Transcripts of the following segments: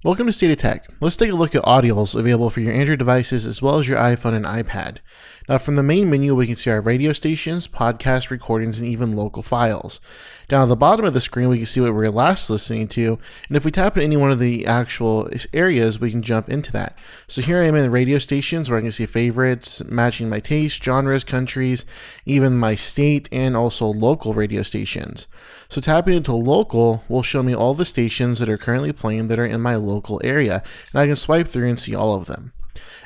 Welcome to StateofTech. Let's take a look at Audials available for your Android devices as well as your iPhone and iPad. Now from the main menu we can see our radio stations, podcast recordings, and even local files. Down at the bottom of the screen we can see what we were last listening to, and if we tap into any one of the actual areas we can jump into that. So here I am in the radio stations where I can see favorites, matching my taste, genres, countries, even my state, and also local radio stations. So tapping into local will show me all the stations that are currently playing that are in my local area, and I can swipe through and see all of them.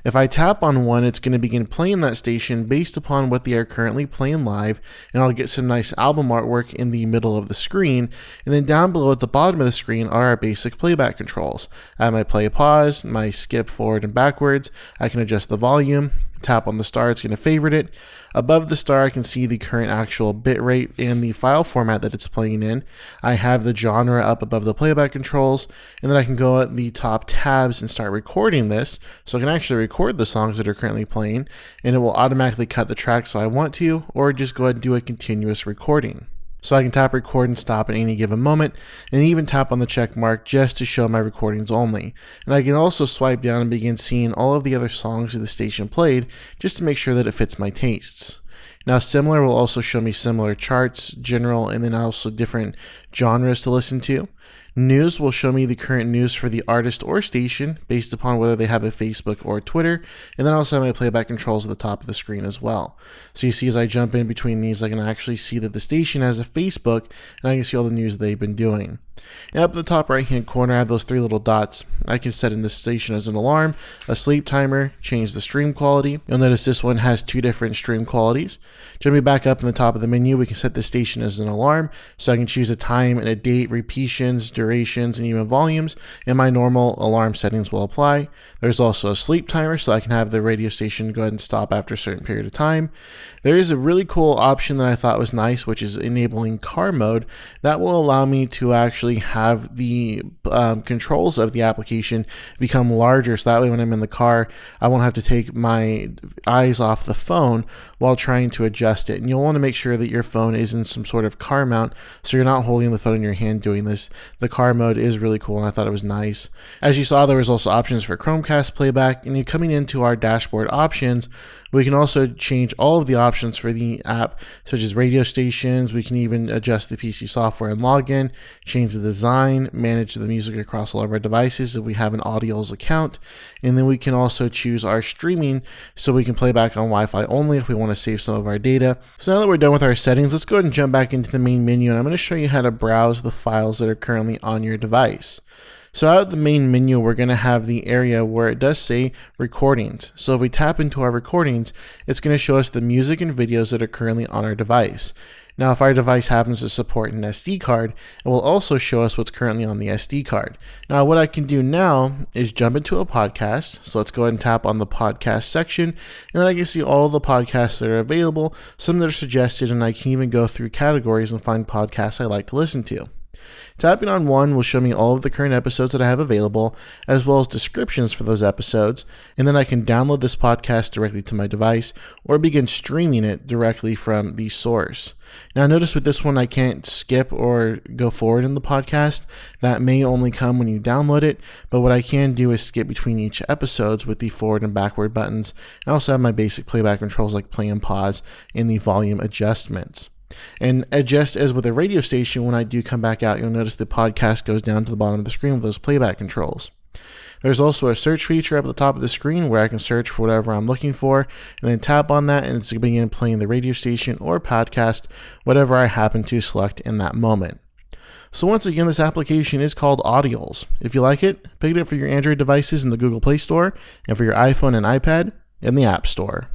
If I tap on one, it's going to begin playing that station based upon what they are currently playing live, and I'll get some nice album artwork in the middle of the screen, and then down below at the bottom of the screen are our basic playback controls. I have my play pause, my skip forward and backwards. I can adjust the volume. Tap on the star, it's going to favorite it. Above the star, I can see the current actual bit rate and the file format that it's playing in. I have the genre up above the playback controls, and then I can go at the top tabs and start recording this. So I can actually record the songs that are currently playing, and it will automatically cut the tracks if I want to, or just go ahead and do a continuous recording. So I can tap record and stop at any given moment, and even tap on the check mark just to show my recordings only. And I can also swipe down and begin seeing all of the other songs that the station played just to make sure that it fits my tastes. Now similar will also show me similar charts, general, and then also different genres to listen to. News will show me the current news for the artist or station based upon whether they have a Facebook or Twitter, and then I also have my playback controls at the top of the screen as well. So you see as I jump in between these, I can actually see that the station has a Facebook, and I can see all the news they've been doing. And up in the top right hand corner I have those three little dots. I can set in this station as an alarm, a sleep timer, change the stream quality. You'll notice this one has two different stream qualities. Jumping back up in the top of the menu, we can set the station as an alarm, so I can choose a time and a date, repetitions, durations, and even volumes, and my normal alarm settings will apply. There's also a sleep timer, so I can have the radio station go ahead and stop after a certain period of time. There is a really cool option that I thought was nice, which is enabling car mode. That will allow me to actually have the controls of the application become larger, so that way when I'm in the car I won't have to take my eyes off the phone while trying to adjust it. And you'll want to make sure that your phone is in some sort of car mount so you're not holding the phone in your hand doing this. The car mode is really cool and I thought it was nice. As you saw, there was also options for Chromecast playback, and coming into our dashboard options, we can also change all of the options for the app, such as radio stations. We can even adjust the PC software and login, change the design, manage the music across all of our devices if we have an Audials account, and then we can also choose our streaming so we can play back on Wi-Fi only if we want to save some of our data. So now that we're done with our settings, let's go ahead and jump back into the main menu, and I'm going to show you how to browse the files that are currently on your device. So out of the main menu, we're going to have the area where it does say recordings. So if we tap into our recordings, it's going to show us the music and videos that are currently on our device. Now, if our device happens to support an SD card, it will also show us what's currently on the SD card. Now, what I can do now is jump into a podcast. So let's go ahead and tap on the podcast section, and then I can see all the podcasts that are available, some that are suggested, and I can even go through categories and find podcasts I like to listen to. Tapping on one will show me all of the current episodes that I have available, as well as descriptions for those episodes, and then I can download this podcast directly to my device or begin streaming it directly from the source. Now notice with this one I can't skip or go forward in the podcast. That may only come when you download it, but what I can do is skip between each episodes with the forward and backward buttons. I also have my basic playback controls like play and pause and the volume adjustments. And just as with a radio station, when I do come back out, you'll notice the podcast goes down to the bottom of the screen with those playback controls. There's also a search feature up at the top of the screen where I can search for whatever I'm looking for, and then tap on that and it's going to begin playing the radio station or podcast, whatever I happen to select in that moment. So once again, this application is called Audials. If you like it, pick it up for your Android devices in the Google Play Store, and for your iPhone and iPad in the App Store.